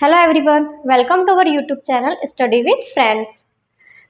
Hello everyone, welcome to our YouTube channel study with friends.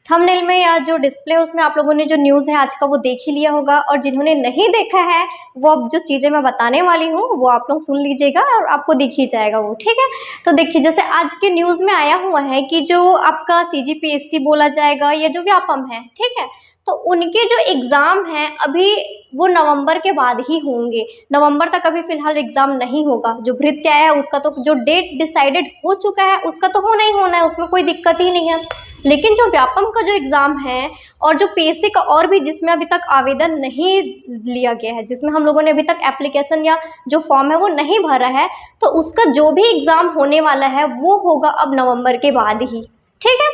Thumbnail में या जो display है उसमें आप लोगों ने जो न्यूज़ है आज का वो देख ही लिया होगा, और जिन्होंने नहीं देखा है वो अब जो चीज़ें मैं बताने वाली हूँ वो आप लोग सुन लीजिएगा और आपको दिख ही जाएगा वो, ठीक है। तो देखिए, जैसे आज के न्यूज़ में आया हुआ है कि जो आपका सीजीपीएससी बोला जाएगा या जो व्यापम है, ठीक है, तो उनके जो एग्ज़ाम हैं अभी वो नवंबर के बाद ही होंगे। नवंबर तक अभी फिलहाल एग्ज़ाम नहीं होगा। जो भृत्य है उसका तो जो डेट डिसाइडेड हो चुका है उसका तो होना ही होना है, उसमें कोई दिक्कत ही नहीं है। लेकिन जो व्यापम का जो एग्ज़ाम है और जो पीएससी का और भी जिसमें अभी तक आवेदन नहीं लिया गया है, जिसमें हम लोगों ने अभी तक एप्लीकेशन या जो फॉर्म है वो नहीं भरा है, तो उसका जो भी एग्ज़ाम होने वाला है वो होगा अब नवंबर के बाद ही, ठीक है।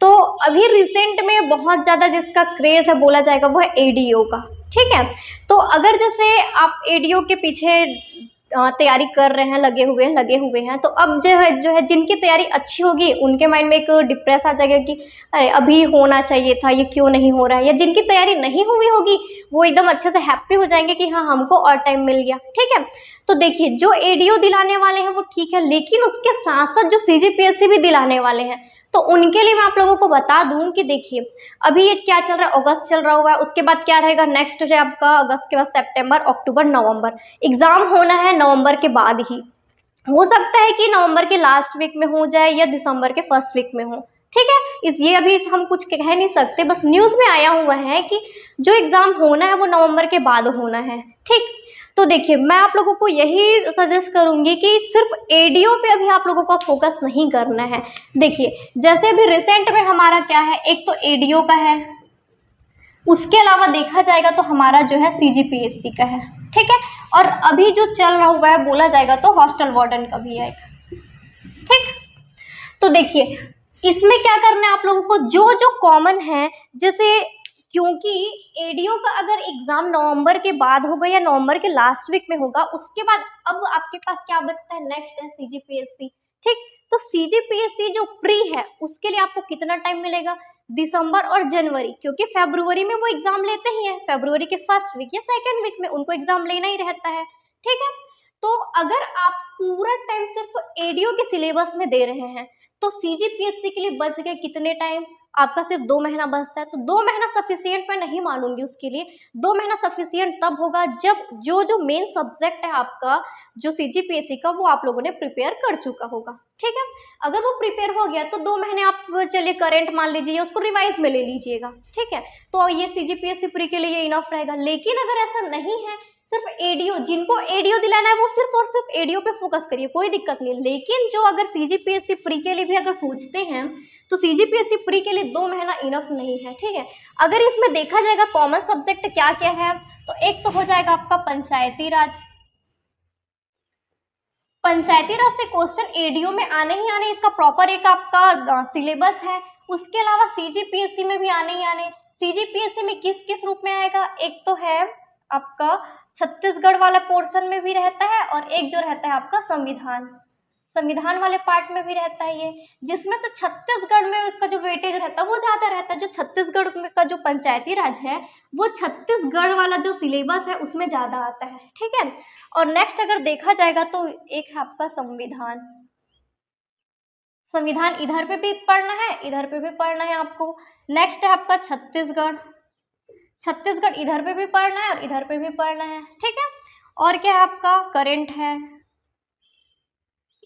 तो अभी रिसेंट में बहुत ज़्यादा जिसका क्रेज़ है बोला जाएगा वो है एडीओ का, ठीक है। तो अगर जैसे आप एडीओ के पीछे तैयारी कर रहे हैं, लगे हुए हैं, तो अब जो है जिनकी तैयारी अच्छी होगी उनके माइंड में एक डिप्रेस आ जाएगा कि अरे अभी होना चाहिए था, ये क्यों नहीं हो रहा है। या जिनकी तैयारी नहीं हुई होगी वो एकदम अच्छे से हैप्पी हो जाएंगे कि हाँ हमको और टाइम मिल गया, ठीक है। तो देखिए, जो एडीओ दिलाने वाले हैं वो ठीक है, लेकिन उसके साथ साथ जो सीजीपीएससी भी दिलाने वाले हैं, तो उनके लिए मैं आप लोगों को बता दूं कि देखिए, अभी ये क्या चल रहा है, अगस्त चल रहा हुआ है, उसके बाद क्या रहेगा, नेक्स्ट है आपका अगस्त के बाद सितंबर, अक्टूबर, नवंबर। एग्जाम होना है नवंबर के बाद ही। हो सकता है कि नवंबर के लास्ट वीक में हो जाए या दिसंबर के फर्स्ट वीक में हो, ठीक है। इस ये अभी हम कुछ कह नहीं सकते, बस न्यूज में आया हुआ है कि जो एग्जाम होना है वो नवंबर के बाद होना है, ठीक। तो देखिए, मैं आप लोगों को यही सजेस्ट करूंगी कि सिर्फ एडीओ पे अभी आप लोगों को फोकस नहीं करना है। देखिए, जैसे अभी रिसेंट में हमारा क्या है, एक तो एडीओ का है, उसके अलावा देखा जाएगा तो हमारा जो है सीजीपीएससी का है, ठीक है। और अभी जो चल रहा हुआ है बोला जाएगा तो हॉस्टल वार्डन का भी है एक, ठीक। तो देखिए, इसमें क्या करना है आप लोगों को, जो जो कॉमन है, जैसे क्योंकि एडीओ का अगर एग्जाम नवंबर के बाद होगा या नवंबर के लास्ट वीक में होगा, उसके बाद अब आपके पास क्या बचता है, नेक्स्ट है सीजीपीएससी, ठीक। तो सीजीपीएससी जो प्री है उसके लिए आपको कितना टाइम मिलेगा, दिसंबर और जनवरी, क्योंकि फरवरी में वो एग्जाम लेते ही हैं, फरवरी के फर्स्ट वीक या सेकेंड वीक में उनको एग्जाम लेना ही रहता है, ठीक है। तो अगर आप पूरा टाइम सिर्फ एडीओ के सिलेबस में दे रहे हैं तो सीजीपीएससी के लिए बच गए कितने टाइम, आपका सिर्फ 2 महीना बचता है। तो 2 महीना सफिशियंट मैं नहीं मानूंगी उसके लिए। 2 महीना सफिशियंट तब होगा जब जो जो मेन सब्जेक्ट है आपका जो सीजीपीएससी का वो आप लोगों ने प्रिपेयर कर चुका होगा, ठीक है। अगर वो प्रिपेयर हो गया तो 2 महीने आप चलिए करेंट मान लीजिए, उसको रिवाइज में ले लीजिएगा, ठीक है। तो ये सीजीपीएससी प्री के लिए इनफ रहेगा। लेकिन अगर ऐसा नहीं है, सिर्फ एडीओ, जिनको एडीओ दिलाना है वो सिर्फ और सिर्फ एडीओ पे फोकस करिए, कोई दिक्कत नहीं। लेकिन जो अगर सीजीपीएससी प्री के लिए भी अगर सोचते हैं तो सीजीपीएससी प्री के लिए 2 महीना इनफ नहीं है, ठीक है। अगर इसमें देखा जाएगा कॉमन सब्जेक्ट क्या क्या है, तो एक तो हो जाएगा आपका पंचायती राज। पंचायती राज से क्वेश्चन एडीओ में आने ही आने, इसका प्रॉपर एक आपका सिलेबस है। उसके अलावा सीजीपीएससी में भी आने ही आने। सीजीपीएससी में किस किस रूप में आएगा, एक तो है आपका छत्तीसगढ़ वाला पोर्शन में भी रहता है, और एक जो रहता है आपका संविधान, संविधान वाले पार्ट में भी रहता है ये, जिसमें से छत्तीसगढ़ में उसका जो वेटेज रहता है वो ज्यादा रहता है। जो छत्तीसगढ़ का जो पंचायती राज है वो छत्तीसगढ़ वाला जो सिलेबस है उसमें ज्यादा आता है, ठीक है। और नेक्स्ट अगर देखा जाएगा तो एक है आपका संविधान। संविधान इधर पे भी पढ़ना है, इधर पे भी पढ़ना है आपको। नेक्स्ट है आपका छत्तीसगढ़, छत्तीसगढ़ इधर पे भी पढ़ना है और इधर पे भी पढ़ना है, ठीक है। और क्या है आपका करेंट है,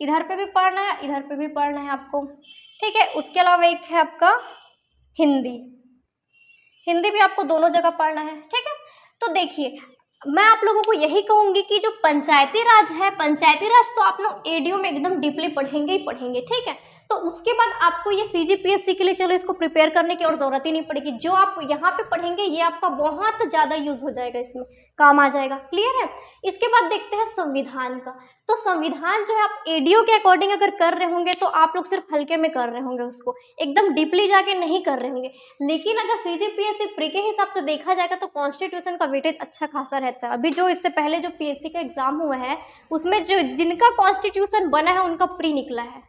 इधर पे भी पढ़ना है, इधर पे भी पढ़ना है आपको, ठीक है। उसके अलावा एक है आपका हिंदी, हिंदी भी आपको दोनों जगह पढ़ना है, ठीक है। तो देखिए, मैं आप लोगों को यही कहूंगी कि जो पंचायती राज है, पंचायती राज तो आप लोग एडीओ में एकदम डीपली पढ़ेंगे ही पढ़ेंगे, ठीक है। तो उसके बाद आपको ये सीजीपीएससी के लिए चलो इसको प्रिपेयर करने की और जरूरत ही नहीं पड़ेगी। जो आप यहाँ पे पढ़ेंगे ये आपका बहुत ज्यादा यूज हो जाएगा, इसमें काम आ जाएगा, क्लियर है। इसके बाद देखते हैं संविधान का। तो संविधान जो है आप एडीओ के अकॉर्डिंग अगर कर रहे होंगे तो आप लोग सिर्फ हल्के में कर रहे होंगे, उसको एकदम डीपली जाके नहीं कर रहे होंगे। लेकिन अगर सीजीपीएससी प्री के हिसाब से देखा जाएगा तो कॉन्स्टिट्यूशन का वेटेज अच्छा खासा रहता है। अभी जो इससे पहले जो पीएससी का एग्जाम हुआ है उसमें जो जिनका कॉन्स्टिट्यूशन बना है उनका प्री निकला है,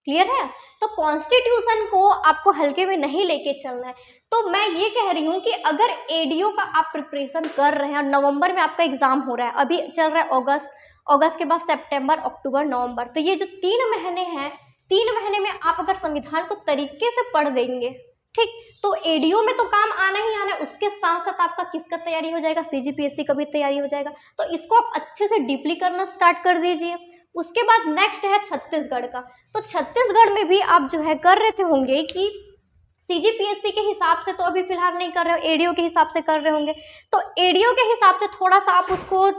क्लियर है। तो कॉन्स्टिट्यूशन को आपको हल्के में नहीं लेके चलना है। तो मैं ये कह रही हूँ कि अगर एडीओ का आप प्रिपरेशन कर रहे हैं और नवंबर में आपका एग्जाम हो रहा है, अभी चल रहा है अगस्त, अगस्त के बाद सितंबर, अक्टूबर, नवंबर, तो ये जो 3 महीने हैं 3 महीने में आप अगर संविधान को तरीके से पढ़ देंगे, ठीक, तो एडीओ में तो काम आना ही आना है, उसके साथ साथ आपका किसका तैयारी हो जाएगा, सीजीपीएससी का भी तैयारी हो जाएगा। तो इसको आप अच्छे से डीपली करना स्टार्ट कर दीजिए। उसके बाद नेक्स्ट है छत्तीसगढ़ का। तो छत्तीसगढ़ में भी आप जो है कर रहे थे होंगे कि सीजीपीएससी के हिसाब से तो अभी फिलहाल नहीं कर रहे हो, एडीओ के हिसाब से कर रहे होंगे। तो एडीओ के हिसाब से थोड़ा सा आप उसको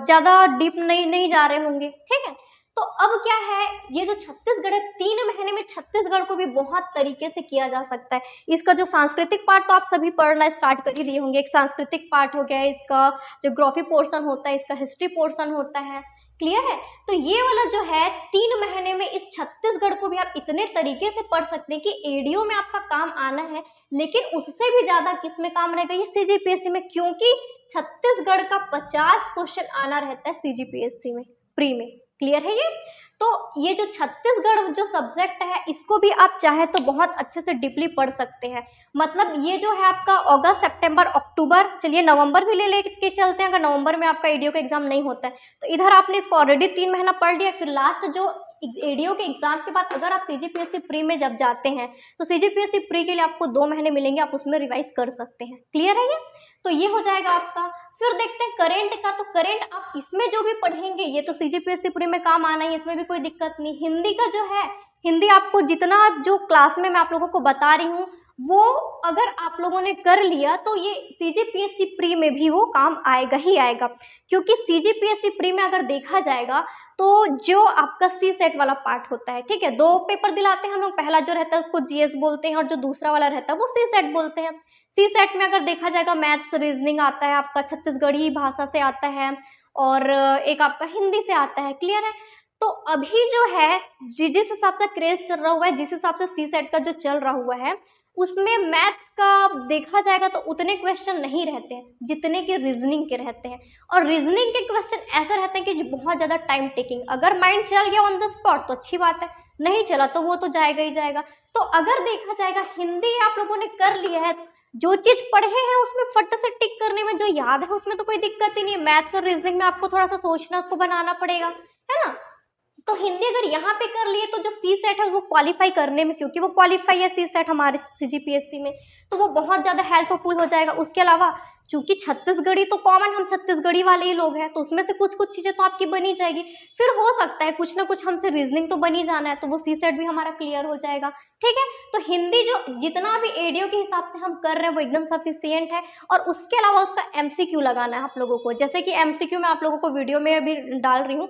ज्यादा डीप नहीं जा रहे होंगे, ठीक है। तो अब क्या है, ये जो छत्तीसगढ़ है, 3 महीने में छत्तीसगढ़ को भी बहुत तरीके से किया जा सकता है। इसका जो सांस्कृतिक पार्ट तो आप सभी पढ़ना स्टार्ट कर ही दिए होंगे। एक सांस्कृतिक पार्ट हो गया, इसका ज्योग्राफी पोर्शन होता है, इसका हिस्ट्री पोर्शन होता है, क्लियर है। तो ये वाला जो है 3 महीने में इस छत्तीसगढ़ को भी आप इतने तरीके से पढ़ सकते हैं कि एडीओ में आपका काम आना है, लेकिन उससे भी ज्यादा किस में काम रहेगा, ये सीजीपीएससी में, क्योंकि छत्तीसगढ़ का 50 क्वेश्चन आना रहता है सीजीपीएससी में प्री में, क्लियर है ये। तो ये जो छत्तीसगढ़ जो सब्जेक्ट है, इसको भी आप चाहे तो बहुत अच्छे से डीपली पढ़ सकते हैं। मतलब ये जो है आपका अगस्त, सितंबर, अक्टूबर, चलिए नवंबर भी ले लेके चलते हैं, अगर नवंबर में आपका एडीओ का एग्जाम नहीं होता है तो इधर आपने इसको ऑलरेडी 3 महीना पढ़ लिया। फिर लास्ट जो एडीओ के एग्जाम के बाद अगर आप सीजीपीएससी प्री में जब जाते हैं तो सीजीपीएससी प्री के लिए आपको 2 महीने मिलेंगे, आप उसमें रिवाइज कर सकते हैं, क्लियर है ये। तो ये हो जाएगा आपका। फिर देखते हैं करेंट का। तो करेंट आप इसमें जो भी पढ़ेंगे ये तो सीजीपीएससी प्री में काम आना ही, इसमें भी कोई दिक्कत नहीं। हिंदी का जो है, हिंदी आपको जितना जो क्लास में मैं आप लोगों को बता रही हूँ वो अगर आप लोगों ने कर लिया तो ये सीजीपीएससी प्री में भी वो काम आएगा ही आएगा। क्योंकि सीजीपीएससी प्री में अगर देखा जाएगा तो जो आपका सी सेट वाला पार्ट होता है, ठीक है, 2 पेपर दिलाते हैं हम लोग, पहला जो रहता है उसको जीएस बोलते हैं और जो दूसरा वाला रहता है वो सी सेट बोलते हैं। सी सेट में अगर देखा जाएगा मैथ्स रीजनिंग आता है आपका, छत्तीसगढ़ी भाषा से आता है और एक आपका हिंदी से आता है, क्लियर है। तो अभी जो है जिस हिसाब से क्रेज चल रहा हुआ है, जिस हिसाब से सी सेट का जो चल रहा हुआ है, उसमें मैथ्स का देखा जाएगा तो उतने क्वेश्चन नहीं रहते हैं जितने के रीजनिंग के रहते हैं। और रीजनिंग के क्वेश्चन ऐसे रहते हैं कि बहुत ज़्यादा टाइम टेकिंग, अगर माइंड चल गया ऑन द स्पॉट तो अच्छी बात है, नहीं चला तो वो तो जाएगा ही जाएगा। तो अगर देखा जाएगा हिंदी आप लोगों ने कर लिया है, जो चीज़ पढ़े हैं उसमें फट से टिक करने में जो याद है उसमें तो कोई दिक्कत ही नहीं है। मैथ्स और रीजनिंग में आपको थोड़ा सा सोचना, उसको बनाना पड़ेगा, है ना। तो हिंदी अगर यहाँ पे कर लिए तो जो सी सेट है वो क्वालिफाई करने में, क्योंकि वो क्वालिफाई है सी सेट हमारे सीजीपीएससी में, तो वो बहुत ज़्यादा हेल्पफुल हो जाएगा। उसके अलावा चूंकि छत्तीसगढ़ी तो कॉमन, हम छत्तीसगढ़ी वाले ही लोग हैं, तो उसमें से कुछ कुछ चीज़ें तो आपकी बनी जाएगी। फिर हो सकता है कुछ ना कुछ हमसे रीजनिंग तो बनी जाना है, तो वो सी सेट भी हमारा क्लियर हो जाएगा, ठीक है। तो हिंदी जो जितना भी एडीओ के हिसाब से हम कर रहे हैं वो एकदम सफिशियंट है। और उसके अलावा उसका एमसीक्यू लगाना है आप लोगों को, जैसे कि एमसीक्यू मैं आप लोगों को वीडियो में अभी डाल रही हूँ।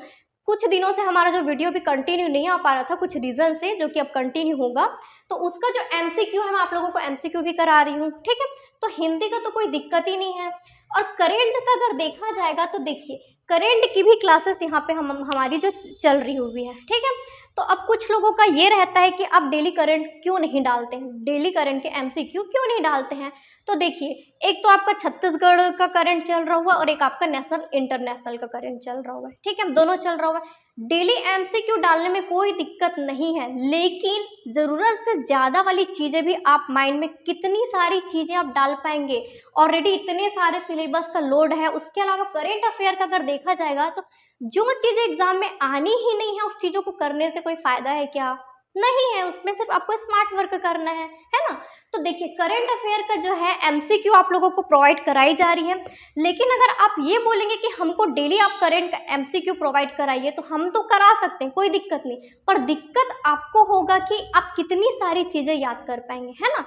कुछ दिनों से हमारा जो वीडियो भी कंटिन्यू नहीं आ पा रहा था कुछ रीजन से, जो कि अब कंटिन्यू होगा, तो उसका जो एमसीक्यू है मैं आप लोगों को एमसीक्यू भी करा रही हूँ, ठीक है। तो हिंदी का तो कोई दिक्कत ही नहीं है। और करेंट का अगर देखा जाएगा तो देखिए करेंट की भी क्लासेस यहाँ पे हमारी जो चल रही हुई है, ठीक है। तो अब कुछ लोगों का ये रहता है कि आप डेली करंट क्यों नहीं डालते हैं, डेली करंट के एमसीक्यू क्यों नहीं डालते हैं। तो देखिए एक तो आपका छत्तीसगढ़ का करंट चल रहा हुआ और एक आपका नेशनल इंटरनेशनल का करंट चल रहा हुआ है, ठीक है, दोनों चल रहा हुआ है। डेली एमसीक्यू डालने में कोई दिक्कत नहीं है, लेकिन ज़रूरत से ज़्यादा वाली चीज़ें भी आप माइंड में कितनी सारी चीज़ें आप डाल पाएंगे, ऑलरेडी इतने सारे सिलेबस का लोड है। उसके अलावा करेंट अफेयर का अगर देखा जाएगा तो जो चीज़ें एग्जाम में आनी ही नहीं है उस चीज़ों को करने से कोई फायदा है क्या, नहीं है। उसमें सिर्फ आपको स्मार्ट वर्क करना है ना। तो देखिए करंट अफेयर का जो है एमसीक्यू आप लोगों को प्रोवाइड कराई जा रही है, लेकिन अगर आप ये बोलेंगे कि हमको डेली आप करंट का एमसीक्यू प्रोवाइड कराइए तो हम तो करा सकते हैं, कोई दिक्कत नहीं, पर दिक्कत आपको होगा कि आप कितनी सारी चीज़ें याद कर पाएंगे, है ना।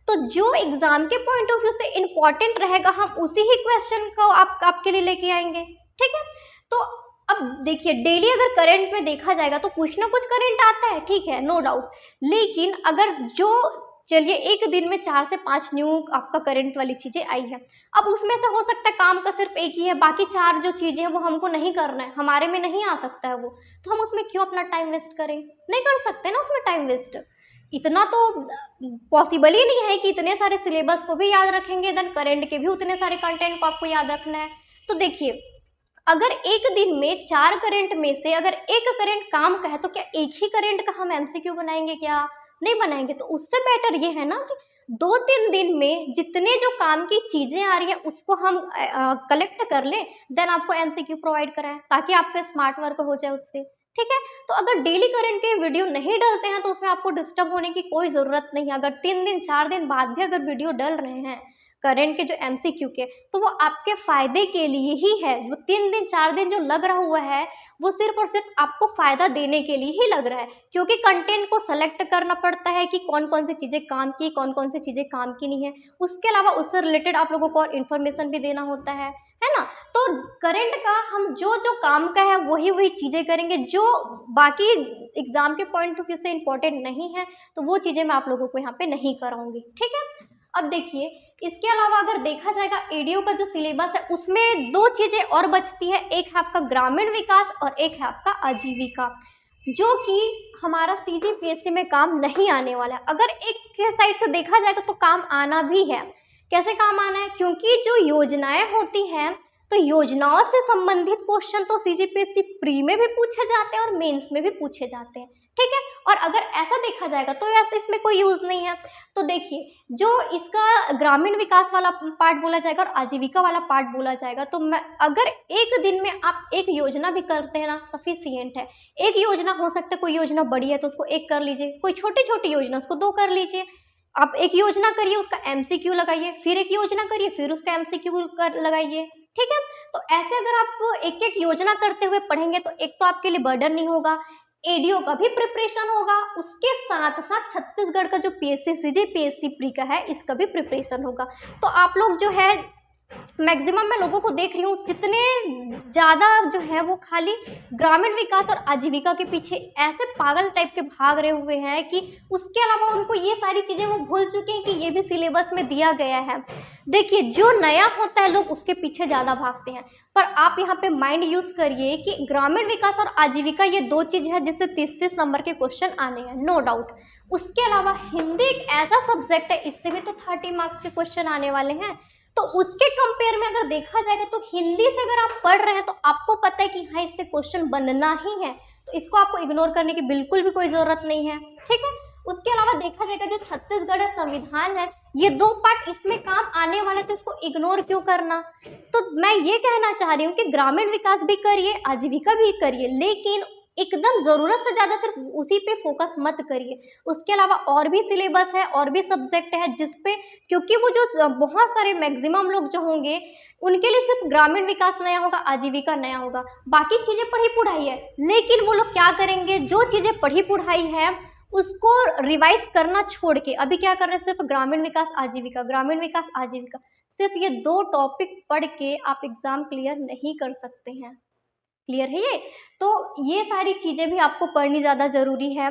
तो जो एग्जाम के पॉइंट ऑफ व्यू से इंपॉर्टेंट रहेगा हम उसी ही क्वेश्चन को आपके लिए लेके आएंगे, ठीक है। तो अब देखिए डेली अगर करंट में देखा जाएगा तो कुछ ना कुछ करंट आता है, ठीक है, नो डाउट, लेकिन अगर जो चलिए एक दिन में 4 से 5 न्यू आपका करंट वाली चीज़ें आई है, अब उसमें से हो सकता है काम का सिर्फ एक ही है, बाकी 4 जो चीज़ें हैं वो हमको नहीं करना है, हमारे में नहीं आ सकता है वो, तो हम उसमें क्यों अपना टाइम वेस्ट करें, नहीं कर सकते ना उसमें टाइम वेस्ट। इतना तो पॉसिबल ही नहीं है कि इतने सारे सिलेबस को भी याद रखेंगे, देन करंट के भी उतने सारे कंटेंट को आपको याद रखना है। तो देखिए अगर एक दिन में 4 करंट में से अगर एक करंट काम का है तो क्या एक ही करंट का हम एमसीक्यू बनाएंगे, क्या नहीं बनाएंगे। तो उससे बेटर ये है ना कि 2-3 दिन में जितने जो काम की चीजें आ रही है उसको हम कलेक्ट कर ले, देन आपको एमसीक्यू प्रोवाइड कराएं ताकि आपका स्मार्ट वर्क हो जाए उससे, ठीक है। तो अगर डेली करंट के वीडियो नहीं डलते हैं तो उसमें आपको डिस्टर्ब होने की कोई ज़रूरत नहीं है। अगर 3 दिन 4 दिन बाद भी अगर वीडियो डल रहे हैं करंट के जो एमसीक्यू के, तो वो आपके फ़ायदे के लिए ही है। वो 3 दिन 4 दिन जो लग रहा हुआ है वो सिर्फ़ और सिर्फ़ आपको फ़ायदा देने के लिए ही लग रहा है, क्योंकि कंटेंट को सेलेक्ट करना पड़ता है कि कौन-कौन सी चीज़ें काम की, कौन-कौन सी चीज़ें काम की नहीं है। उसके अलावा उससे रिलेटेड आप लोगों को और इन्फॉर्मेशन भी देना होता है ना? तो करंट का हम जो-जो काम का है वही-वही चीज़ें करेंगे, जो बाकी एग्ज़ाम के पॉइंट ऑफ व्यू से इम्पोर्टेंट नहीं है, तो वो चीज़ें मैं आप लोगों को यहाँ पे नहीं कराऊँगी, ठीक है? अब देखिए, इसके अलावा अगर देखा जाएगा एडीओ का जो सिलेबस है उसमें 2 चीज़ें और बचती है, एक है आपका ग्रामीण विकास और एक है आपका आजीविका, जो कि हमारा सीजीपीएससी में काम नहीं आने वाला है। अगर एक के साइड से देखा जाएगा तो काम आना भी है। कैसे काम आना है? क्योंकि जो योजनाएं होती हैं, तो योजनाओं से संबंधित क्वेश्चन तो सीजीपीएससी प्री में भी पूछे जाते हैं और मेंस में भी पूछे जाते हैं, ठीक है। और अगर ऐसा देखा जाएगा तो ऐसे इसमें कोई यूज नहीं है। तो देखिए, जो इसका ग्रामीण विकास वाला पार्ट बोला जाएगा और आजीविका वाला पार्ट बोला जाएगा, तो मैं अगर एक दिन में आप एक योजना भी करते हैं ना, सफिशियंट है। एक योजना हो सकता है, कोई योजना बड़ी है तो उसको एक कर लीजिए, कोई छोटी छोटी योजना उसको 2 कर लीजिए। आप एक योजना करिए, उसका एमसीक्यू लगाइए, फिर एक योजना करिए, फिर उसका एमसीक्यू लगाइए, ठीक है। तो ऐसे अगर आप एक एक योजना करते हुए पढ़ेंगे तो एक तो आपके लिए बर्डन नहीं होगा, एडीओ का भी प्रिपरेशन होगा, उसके साथ साथ छत्तीसगढ़ का जो पीएससी सीजीपीएससी प्री का है इसका भी प्रिपरेशन होगा। तो आप लोग जो है मैक्सिमम मैं लोगों को देख रही हूँ जितने ज़्यादा जो है वो खाली ग्रामीण विकास और आजीविका के पीछे ऐसे पागल टाइप के भाग रहे हुए हैं कि उसके अलावा उनको ये सारी चीज़ें वो भूल चुके हैं कि ये भी सिलेबस में दिया गया है। देखिए, जो नया होता है लोग उसके पीछे ज़्यादा भागते हैं, पर आप यहाँ पे माइंड यूज़ करिए कि ग्रामीण विकास और आजीविका ये 2 चीज़ है जिससे 30-30 नंबर के क्वेश्चन आने हैं, नो डाउट। उसके अलावा हिंदी एक ऐसा सब्जेक्ट है, इससे भी तो 30 मार्क्स के क्वेश्चन आने वाले हैं। तो उसके कंपेयर में अगर देखा जाएगा तो हिंदी से अगर आप पढ़ रहे हैं तो आपको पता है कि हाँ इससे क्वेश्चन बनना ही है, तो इसको आपको इग्नोर करने की बिल्कुल भी कोई ज़रूरत नहीं है, ठीक है। उसके अलावा देखा जाएगा जो छत्तीसगढ़ संविधान है, ये 2 पार्ट इसमें काम आने वाले, तो इसको इग्नोर क्यों करना। तो मैं ये कहना चाह रही हूँ कि ग्रामीण विकास भी करिए, आजीविका भी करिए, लेकिन एकदम ज़रूरत से ज़्यादा सिर्फ उसी पे फोकस मत करिए। उसके अलावा और भी सिलेबस है, और भी सब्जेक्ट है जिसपे, क्योंकि वो जो बहुत सारे मैक्सिमम लोग जो होंगे उनके लिए सिर्फ ग्रामीण विकास नया होगा, आजीविका नया होगा, बाकी चीज़ें पढ़ी पढ़ाई है। लेकिन वो लोग क्या करेंगे, जो चीज़ें पढ़ी पढ़ाई है उसको रिवाइज करना छोड़ के अभी क्या कर रहे हैं, सिर्फ ग्रामीण विकास आजीविका, ग्रामीण विकास आजीविका, सिर्फ ये 2 टॉपिक पढ़ के आप एग्जाम क्लियर नहीं कर सकते हैं। क्लियर है ये? तो ये सारी चीज़ें भी आपको पढ़नी ज़्यादा ज़रूरी है।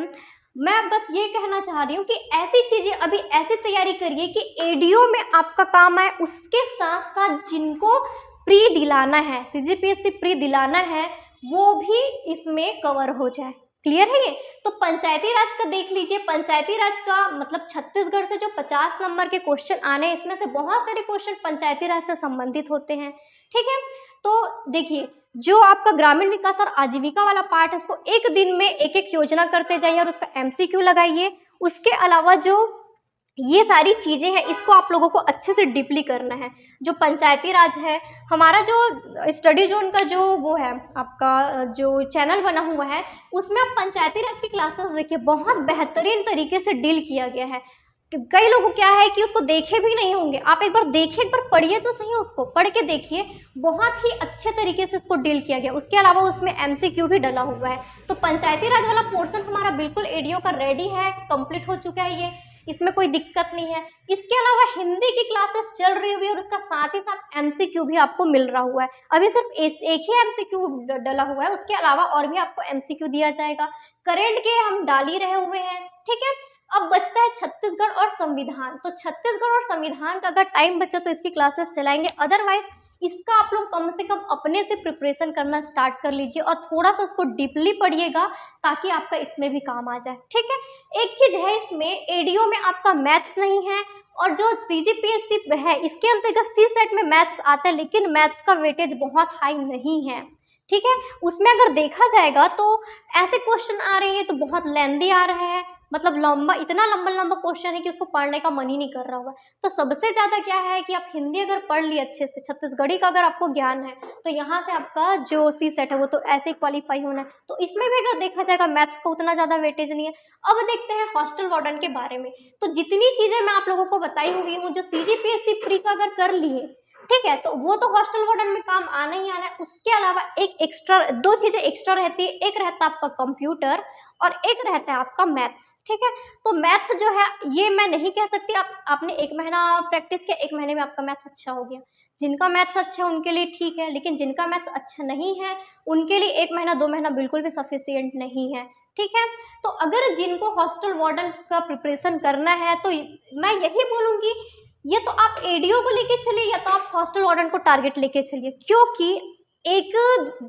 मैं बस ये कहना चाह रही हूँ कि ऐसी चीज़ें अभी ऐसी तैयारी करिए कि एडीओ में आपका काम आए, उसके साथ-साथ जिनको प्री दिलाना है, सीजीपीएससी प्री दिलाना है, वो भी इसमें कवर हो जाए। क्लियर है ये? तो पंचायती राज का देख लीजिए, पंचायती राज का मतलब छत्तीसगढ़ से जो 50 नंबर के क्वेश्चन आने हैं, इसमें से बहुत सारे क्वेश्चन पंचायती राज से संबंधित होते हैं, ठीक है। तो देखिए, जो आपका ग्रामीण विकास और आजीविका वाला पार्ट है उसको एक दिन में एक एक योजना करते जाइए और उसका एमसीक्यू लगाइए। उसके अलावा जो ये सारी चीज़ें हैं इसको आप लोगों को अच्छे से डीपली करना है। जो पंचायती राज है, हमारा जो स्टडी जोन का जो वो है आपका जो चैनल बना हुआ है, उसमें आप पंचायती राज की क्लासेस देखिए, बहुत बेहतरीन तरीके से डील किया गया है। कई लोग क्या है कि उसको देखे भी नहीं होंगे, आप एक बार देखिए, एक बार पढ़िए तो सही, उसको पढ़ के देखिए, बहुत ही अच्छे तरीके से इसको डील किया गया। उसके अलावा उसमें एमसीक्यू भी डला हुआ है। तो पंचायती राज वाला पोर्शन हमारा बिल्कुल एडीओ का रेडी है, कंप्लीट हो चुका है ये, इसमें कोई दिक्कत नहीं है। इसके अलावा हिंदी की क्लासेस चल रही हुई है और उसका साथ ही साथ एमसीक्यू भी आपको मिल रहा हुआ है। अभी सिर्फ एक ही एमसीक्यू डला हुआ है, उसके अलावा और भी आपको एमसीक्यू दिया जाएगा। करंट के हम डाल ही रहे हुए हैं, ठीक है। अब बचता है छत्तीसगढ़ और संविधान। तो छत्तीसगढ़ और संविधान का अगर टाइम बचा तो इसकी क्लासेस चलाएंगे, अदरवाइज इसका आप लोग कम से कम अपने से प्रिपरेशन करना स्टार्ट कर लीजिए और थोड़ा सा उसको डीपली पढ़िएगा ताकि आपका इसमें भी काम आ जाए, ठीक है। एक चीज है इसमें, एडीओ में आपका मैथ्स नहीं है, और जो सीजीपीएससी है इसके अंतर्गत सी सेट में मैथ्स आता है, लेकिन मैथ्स का वेटेज बहुत हाई नहीं है, ठीक है। उसमें अगर देखा जाएगा तो ऐसे क्वेश्चन आ रहे हैं तो बहुत लेंदी आ रहा है, मतलब लंबा, इतना लंबा लंबा क्वेश्चन है कि उसको पढ़ने का मन ही नहीं कर रहा होगा। तो सबसे ज़्यादा क्या है कि आप हिंदी अगर पढ़ लिए अच्छे से, छत्तीसगढ़ी का अगर आपको ज्ञान है, तो यहाँ से आपका जो सी सेट है वो तो ऐसे ही क्वालिफाई होना है। तो इसमें भी अगर देखा जाएगा मैथ्स का उतना ज़्यादा वेटेज नहीं है। अब देखते हैं हॉस्टल वार्डन के बारे में। तो जितनी चीज़ें मैं आप लोगों को बताई हुई हूँ, जो CGPSC प्री का अगर कर लिए, ठीक है, तो वो तो हॉस्टल वार्डन में काम आना ही आना है। उसके अलावा एक एक्स्ट्रा, दो चीजें एक्स्ट्रा रहती है, एक रहता है आपका कंप्यूटर और एक रहता है आपका मैथ्स, ठीक है। तो मैथ्स जो है ये मैं नहीं कह सकती आपने 1 महीना प्रैक्टिस किया, 1 महीने में आपका मैथ्स अच्छा हो गया। जिनका मैथ्स अच्छा है उनके लिए ठीक है, लेकिन जिनका मैथ्स अच्छा नहीं है उनके लिए 1 महीना 2 महीना बिल्कुल भी सफिशियंट नहीं है, ठीक है। तो अगर जिनको हॉस्टल वार्डन का प्रिपरेशन करना है तो मैं यही बोलूंगी, ये तो आप एडीओ को लेके चलिए या तो आप हॉस्टल वार्डन को टारगेट लेके चलिए। क्योंकि एक,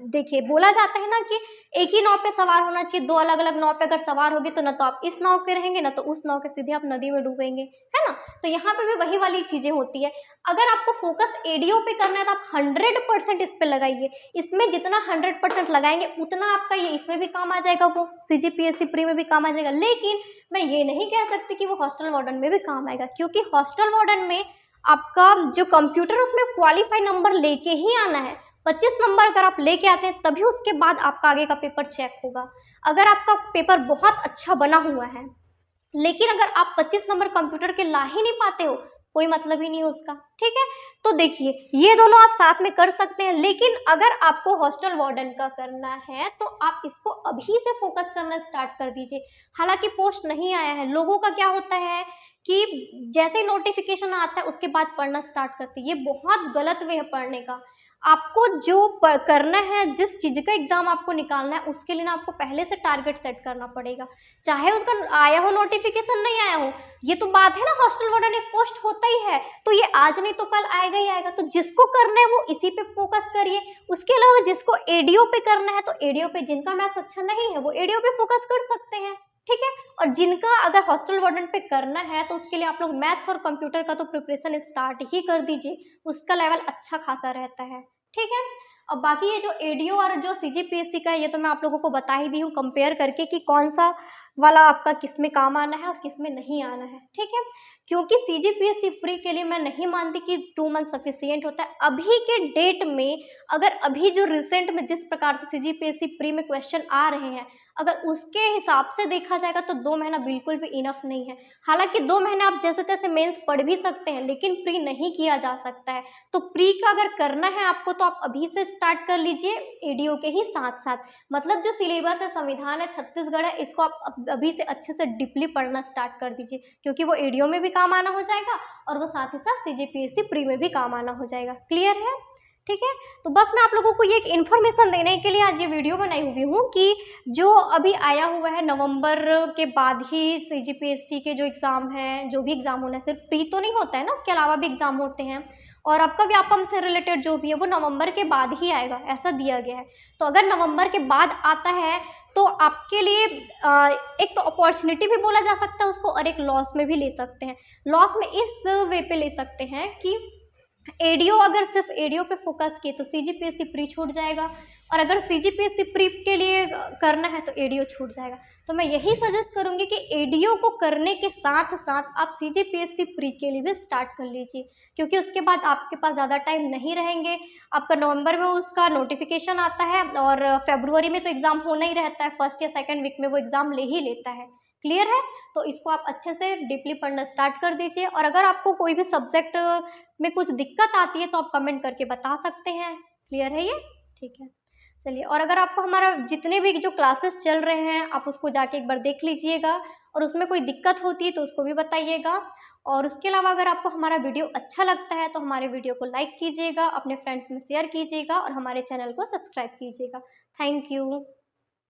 देखिए बोला जाता है ना कि एक ही नाव पे सवार होना चाहिए, दो अलग अलग नाव पे अगर सवार होगे तो ना तो आप इस नाव के रहेंगे ना तो उस नाव के, सीधे आप नदी में डूबेंगे, है ना। तो यहाँ पे भी वही वाली चीजें होती है। अगर आपको फोकस एडीओ पे करना है तो आप 100% इस पे लगाइए। इसमें जितना 100% लगाएंगे उतना आपका ये इसमें भी काम आ जाएगा, वो CGPSC प्री में भी काम आ जाएगा। लेकिन मैं ये नहीं कह सकती कि वो हॉस्टल वार्डन में भी काम आएगा, क्योंकि हॉस्टल वार्डन में आपका जो कंप्यूटर उसमें क्वालिफाई नंबर लेके ही आना है। 25 नंबर अगर आप लेके आते हैं तभी उसके बाद आपका आगे का पेपर चेक होगा। अगर आपका पेपर बहुत अच्छा बना हुआ है, लेकिन अगर आप 25 नंबर कंप्यूटर के ला ही नहीं पाते हो, कोई मतलब ही नहीं है उसका, ठीक है। तो देखिए ये दोनों आप साथ में कर सकते हैं, लेकिन अगर आपको हॉस्टल वार्डन का करना है तो आप इसको अभी से फोकस करना स्टार्ट कर दीजिए। हालांकि पोस्ट नहीं आया है, लोगों का क्या होता है कि जैसे ही नोटिफिकेशन आता है उसके बाद पढ़ना स्टार्ट करते हैं। ये बहुत गलत वे है पढ़ने का। आपको जो करना है, जिस चीज का एग्जाम आपको निकालना है, उसके लिए ना आपको पहले से टारगेट सेट करना पड़ेगा। चाहे उसका आया हो नोटिफिकेशन, नहीं आया हो, ये तो बात है ना, हॉस्टल वार्डन एक पोस्ट होता ही है, तो ये आज नहीं तो कल आएगा ही आएगा। तो जिसको करना है वो इसी पे फोकस करिए। उसके अलावा जिसको एडीओ पे करना है तो एडीओ पे, जिनका मैथ्स अच्छा नहीं है वो एडीओ पे फोकस कर सकते हैं, ठीक है। और जिनका अगर हॉस्टल वार्डन पे करना है तो उसके लिए आप लोग मैथ्स और कंप्यूटर का तो प्रिपरेशन स्टार्ट ही कर दीजिए, उसका लेवल अच्छा खासा रहता है, ठीक है। अब बाकी ये जो एडीओ और जो CGPSC का है, ये तो मैं आप लोगों को बता ही दी हूँ कंपेयर करके कि कौन सा वाला आपका किस में काम आना है और किस में नहीं आना है, ठीक है। क्योंकि CGPSC प्री के लिए मैं नहीं मानती कि 2 मंथ सफिशियंट होता है अभी के डेट में। अगर अभी जो रिसेंट में जिस प्रकार से CGPSC प्री में क्वेश्चन आ रहे हैं, अगर उसके हिसाब से देखा जाएगा तो 2 महीना बिल्कुल भी इनफ नहीं है। हालांकि 2 महीने आप जैसे तैसे मेंस पढ़ भी सकते हैं, लेकिन प्री नहीं किया जा सकता है। तो प्री का अगर करना है आपको तो आप अभी से स्टार्ट कर लीजिए एडीओ के ही साथ साथ। मतलब जो सिलेबस है, संविधान है, छत्तीसगढ़ है, इसको आप अभी से अच्छे से डीपली पढ़ना स्टार्ट कर दीजिए, क्योंकि वो एडीओ में भी काम आना हो जाएगा और वो साथ ही साथ CGPSC प्री में भी काम आना हो जाएगा। क्लियर है, ठीक है। तो बस मैं आप लोगों को ये एक इन्फॉर्मेशन देने के लिए आज ये वीडियो बनाई हुई हूँ कि जो अभी आया हुआ है नवंबर के बाद ही CGPSC के जो एग्ज़ाम हैं, जो भी एग्ज़ाम होना है, सिर्फ प्री तो नहीं होता है ना, उसके अलावा भी एग्ज़ाम होते हैं, और आपका व्यापम से रिलेटेड जो भी है वो नवंबर के बाद ही आएगा, ऐसा दिया गया है। तो अगर नवंबर के बाद आता है तो आपके लिए एक तो अपॉर्चुनिटी भी बोला जा सकता है उसको, और एक लॉस में भी ले सकते हैं। लॉस में इस वे पे ले सकते हैं कि एडीओ, अगर सिर्फ एडीओ पे फोकस किए तो CGPSC प्री छूट जाएगा, और अगर CGPSC प्री के लिए करना है तो एडीओ छूट जाएगा। तो मैं यही सजेस्ट करूंगी कि एडीओ को करने के साथ साथ आप CGPSC प्री के लिए भी स्टार्ट कर लीजिए, क्योंकि उसके बाद आपके पास ज़्यादा टाइम नहीं रहेंगे। आपका नवंबर में उसका नोटिफिकेशन आता है और फरवरी में तो एग्ज़ाम होना ही रहता है, फर्स्ट या सेकेंड वीक में वो एग्ज़ाम ले ही लेता है। क्लियर है, तो इसको आप अच्छे से डीपली पढ़ना स्टार्ट कर दीजिए। और अगर आपको कोई भी सब्जेक्ट में कुछ दिक्कत आती है तो आप कमेंट करके बता सकते हैं। क्लियर है ये, ठीक है। चलिए, और अगर आपको हमारा जितने भी जो क्लासेस चल रहे हैं आप उसको जाके एक बार देख लीजिएगा, और उसमें कोई दिक्कत होती है तो उसको भी बताइएगा। और उसके अलावा अगर आपको हमारा वीडियो अच्छा लगता है तो हमारे वीडियो को लाइक कीजिएगा, अपने फ्रेंड्स में शेयर कीजिएगा और हमारे चैनल को सब्सक्राइब कीजिएगा। Thank you.